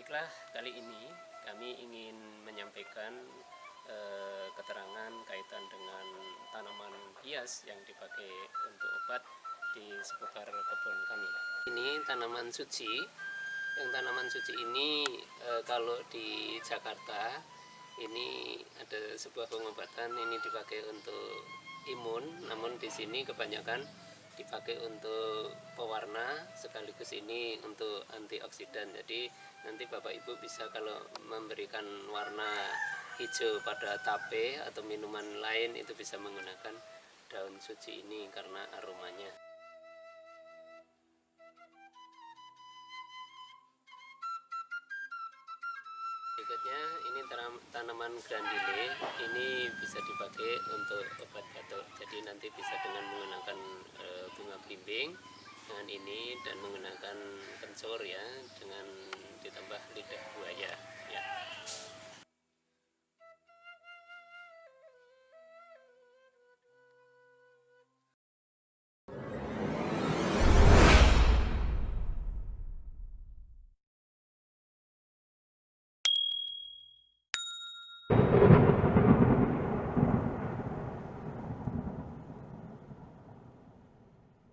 Baiklah, kali ini kami ingin menyampaikan keterangan kaitan dengan tanaman hias yang dipakai untuk obat di seputar kebun kami. Ini tanaman suci. Yang tanaman suci ini kalau di Jakarta ini ada sebuah pengobatan, ini dipakai untuk imun, namun di sini kebanyakan dipakai untuk pewarna, sekaligus ini untuk antioksidan. Jadi nanti Bapak Ibu bisa kalau memberikan warna hijau pada tape atau minuman lain itu bisa menggunakan daun suci ini karena aromanya. Berikutnya ini tanaman grandile, ini bisa dipakai untuk obat batuk. Jadi nanti bisa dengan menggunakan bunga belimbing dengan ini dan menggunakan kencur ya, dengan